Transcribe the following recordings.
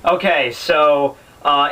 Okay, so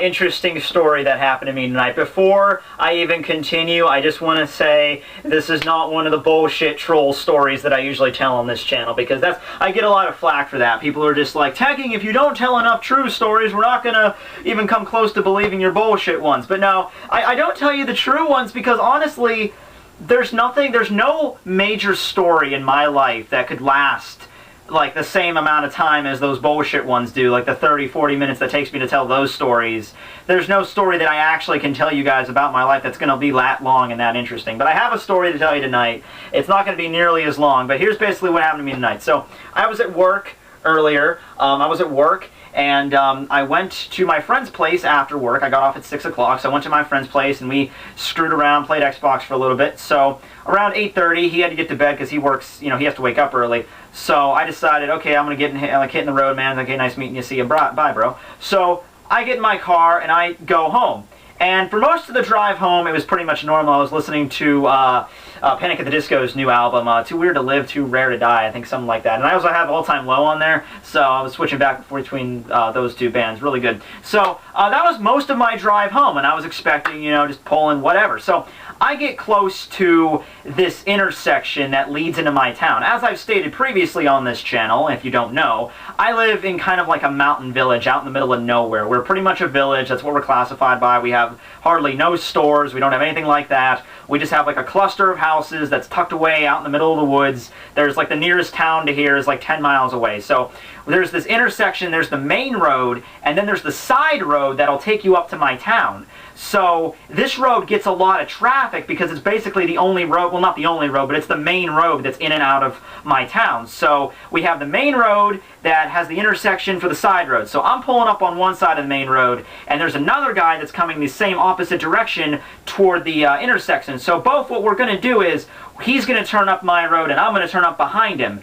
interesting story that happened to me tonight. Before I even continue, I just want to say this is not one of the bullshit troll stories that I usually tell on this channel, because I get a lot of flack for that. People are just like, Tekking, if you don't tell enough true stories, we're not going to even come close to believing your bullshit ones. But no, I don't tell you the true ones because honestly, there's no major story in my life that could last like the same amount of time as those bullshit ones do, like the 30-40 minutes that takes me to tell those stories. There's no story that I actually can tell you guys about my life that's going to be that long and that interesting. But I have a story to tell you tonight. It's not going to be nearly as long, but here's basically what happened to me tonight. So I was at work earlier. And I went to my friend's place after work. I got off at 6 o'clock, so I went to my friend's place and we screwed around, played Xbox for a little bit. So around 8:30, he had to get to bed because he works, he has to wake up early. So I decided, okay, I'm going to get hitting the road, man. Okay, nice meeting you. See you. Bye, bro. So I get in my car and I go home. And for most of the drive home, it was pretty much normal. I was listening to Panic at the Disco's new album, Too Weird to Live, Too Rare to Die, I think something like that. And I also have All Time Low on there, so I was switching back and forth between those two bands. Really good. So that was most of my drive home, and I was expecting, just pulling whatever. So I get close to this intersection that leads into my town. As I've stated previously on this channel, if you don't know, I live in kind of like a mountain village out in the middle of nowhere. We're pretty much a village. That's what we're classified by. We have hardly no stores. We don't have anything like that. We just have like a cluster of houses that's tucked away out in the middle of the woods. There's like the nearest town to here is like 10 miles away. So there's this intersection, there's the main road, and then there's the side road that'll take you up to my town. So this road gets a lot of traffic because it's basically the only road, well, not the only road, but it's the main road that's in and out of my town. So we have the main road that has the intersection for the side road. So I'm pulling up on one side of the main road, and there's another guy that's coming the same opposite direction toward the intersection. So both what we're going to do is he's going to turn up my road and I'm going to turn up behind him.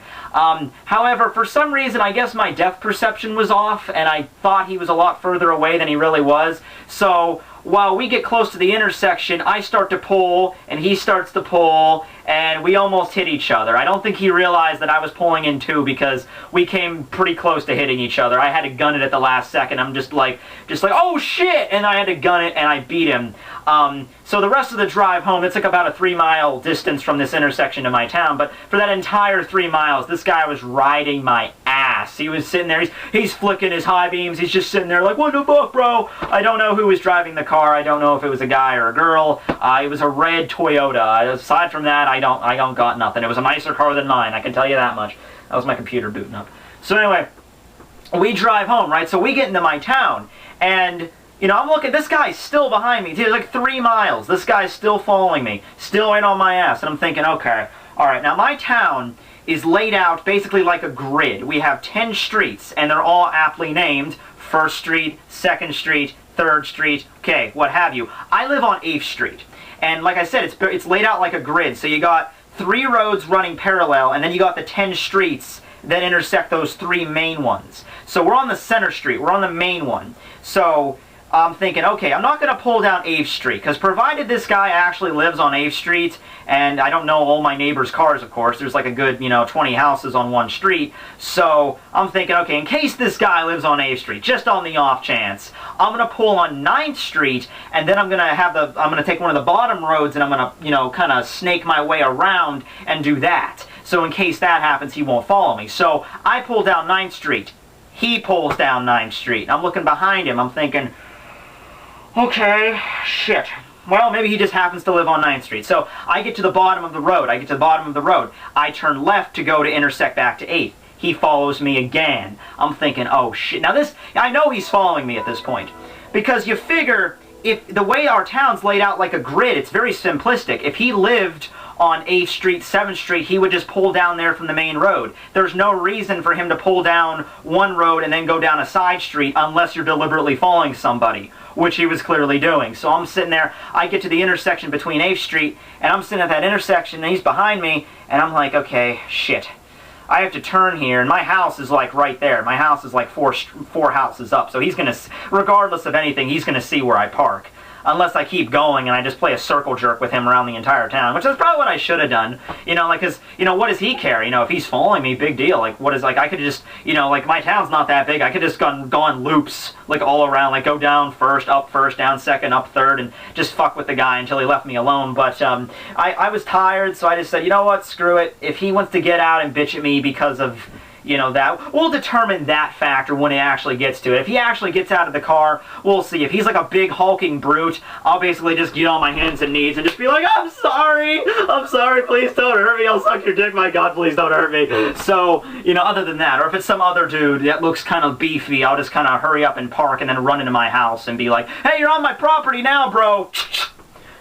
However, for some reason, I guess my depth perception was off and I thought he was a lot further away than he really was. So while we get close to the intersection, I start to pull and he starts to pull and we almost hit each other. I don't think he realized that I was pulling in too because we came pretty close to hitting each other. I had to gun it at the last second. I'm just like, oh shit! And I had to gun it and I beat him. So the rest of the drive home, it's like about a 3-mile distance from this intersection to my town, but for that entire 3 miles, this guy was riding my ass. He was sitting there, he's flicking his high beams, he's just sitting there like, what the fuck, bro? I don't know who was driving the car, I don't know if it was a guy or a girl. It was a red Toyota. Aside from that, I don't got nothing. It was a nicer car than mine, I can tell you that much. That was my computer booting up. So anyway, we drive home, right? So we get into my town, and I'm looking, this guy's still behind me. He's like 3 miles. This guy's still following me, still right on my ass. And I'm thinking, okay, all right, now my town is laid out basically like a grid. We have 10 streets, and they're all aptly named. 1st Street, 2nd Street, 3rd Street, okay, what have you. I live on 8th Street. And like I said, it's laid out like a grid. So you got 3 roads running parallel, and then you got the 10 streets that intersect those 3 main ones. So we're on the center street. We're on the main one. So I'm thinking, okay, I'm not going to pull down 8th Street, because provided this guy actually lives on 8th Street, and I don't know all my neighbors' cars, of course, there's like a good, 20 houses on one street, so I'm thinking, okay, in case this guy lives on 8th Street, just on the off chance, I'm going to pull on 9th Street, and then I'm going to take one of the bottom roads, and I'm going to, kind of snake my way around and do that. So in case that happens, he won't follow me. So I pull down 9th Street. He pulls down 9th Street. I'm looking behind him. I'm thinking, okay, shit. Well, maybe he just happens to live on 9th Street. So I get to the bottom of the road. I turn left to go to intersect back to 8th. He follows me again. I'm thinking, oh shit. Now I know he's following me at this point. Because you figure, if the way our town's laid out like a grid, it's very simplistic. If he lived on 8th Street, 7th Street, he would just pull down there from the main road. There's no reason for him to pull down one road and then go down a side street unless you're deliberately following somebody, which he was clearly doing. So I'm sitting there, I get to the intersection between 8th Street, and I'm sitting at that intersection, and he's behind me, and I'm like, okay, shit. I have to turn here, and my house is like right there. My house is like four houses up, so he's going to, regardless of anything, he's going to see where I park. unless I keep going and I just play a circle jerk with him around the entire town, which is probably what I should have done. You know, like, because, you know, what does he care? You know, if he's following me, big deal. Like, what is, like, I could just, you know, like, my town's not that big. I could just go on loops, like, all around, like, go down first, up first, down second, up third, and just fuck with the guy until he left me alone. But I was tired, so I just said, you know what, screw it. If he wants to get out and bitch at me because of, you know, that, we'll determine that factor when it actually gets to it. If he actually gets out of the car, we'll see. If he's like a big hulking brute, I'll basically just get on my hands and knees and just be like, I'm sorry, please don't hurt me, I'll suck your dick, my God, please don't hurt me. So, you know, other than that, or if it's some other dude that looks kind of beefy, I'll just kind of hurry up and park and then run into my house and be like, hey, you're on my property now, bro.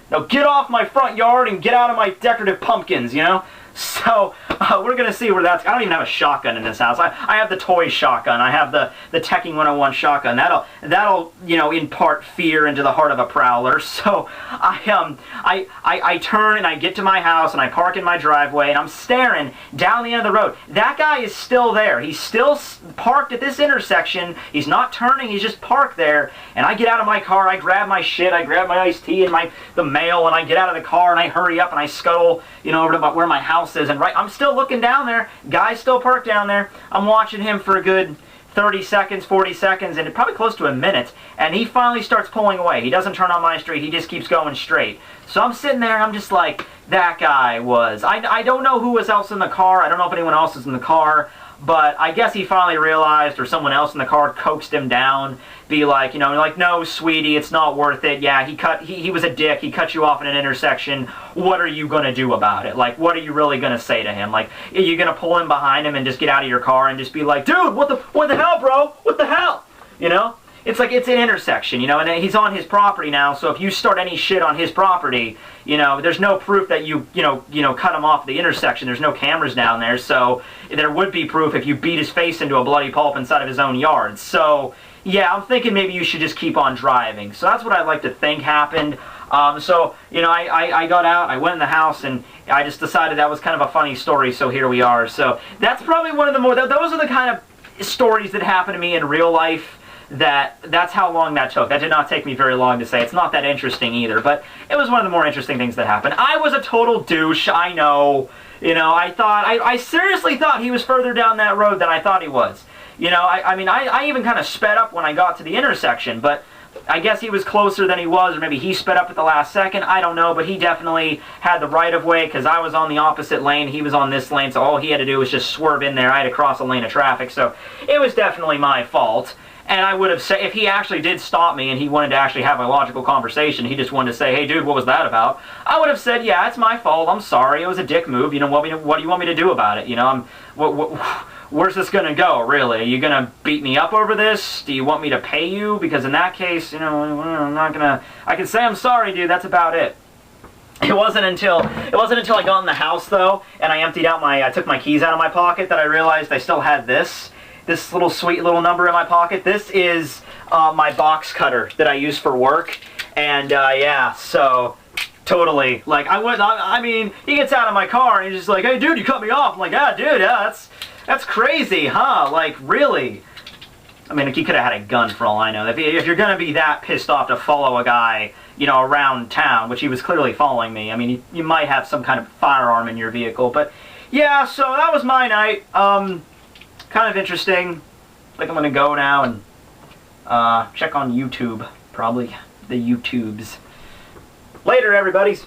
Now get off my front yard and get out of my decorative pumpkins, you know? So, we're going to see where that's... I don't even have a shotgun in this house. I have the toy shotgun. I have the Tekking 101 shotgun. That'll, you know, impart fear into the heart of a prowler. So, I turn and I get to my house and I park in my driveway and I'm staring down the end of the road. That guy is still there. He's still parked at this intersection. He's not turning. He's just parked there. And I get out of my car. I grab my shit. I grab my iced tea and the mail, and I get out of the car and I hurry up and I scuttle, you know, over to where my house is, and I'm still looking down there. Guy's still parked down there. I'm watching him for a good 30 seconds, 40 seconds, and probably close to a minute, and he finally starts pulling away. He doesn't turn on my street. He just keeps going straight. So I'm sitting there, and I'm just like, that guy was... I don't know who was else in the car. I don't know if anyone else is in the car, but I guess he finally realized, or someone else in the car coaxed him down, be like, you know, like, no, sweetie, it's not worth it. Yeah, he was a dick. He cut you off in an intersection. What are you going to do about it? Like, what are you really going to say to him? Like, are you going to pull him behind him and just get out of your car and just be like, dude, what the hell, bro? What the hell? You know? It's like, it's an intersection, you know, and he's on his property now, so if you start any shit on his property, you know, there's no proof that you cut him off at the intersection. There's no cameras down there, so there would be proof if you beat his face into a bloody pulp inside of his own yard. So, yeah, I'm thinking maybe you should just keep on driving. So that's what I'd like to think happened. So, you know, I got out, I went in the house, and I just decided that was kind of a funny story, so here we are. So that's probably one of the more, those are the kind of stories that happen to me in real life. That's how long that took. That did not take me very long to say. It's not that interesting either, but it was one of the more interesting things that happened. I was a total douche, I know. You know, I seriously thought he was further down that road than I thought he was. You know, I mean, I even kind of sped up when I got to the intersection, but I guess he was closer than he was, or maybe he sped up at the last second, I don't know, but he definitely had the right of way, because I was on the opposite lane, he was on this lane, so all he had to do was just swerve in there. I had to cross a lane of traffic, so it was definitely my fault. And I would have said, if he actually did stop me and he wanted to actually have a logical conversation, he just wanted to say, hey dude, what was that about? I would have said, yeah, it's my fault, I'm sorry, it was a dick move, you know, what do you want me to do about it? You know, where's this gonna go, really? Are you gonna beat me up over this? Do you want me to pay you? Because in that case, you know, I'm not gonna, I can say I'm sorry, dude, that's about it. It wasn't until I got in the house, though, and I took my keys out of my pocket, that I realized I still had this little sweet little number in my pocket. This is my box cutter that I use for work, and yeah, so totally, like, I mean, he gets out of my car and he's just like, hey dude, you cut me off. I'm like, yeah dude, yeah, that's crazy, huh? Like, really? I mean, he could have had a gun for all I know. If you're gonna be that pissed off to follow a guy, you know, around town, which he was clearly following me, I mean, you might have some kind of firearm in your vehicle, but yeah, so that was my night. Kind of interesting. I think I'm gonna go now and check on YouTube, probably the YouTubes. Later, everybody.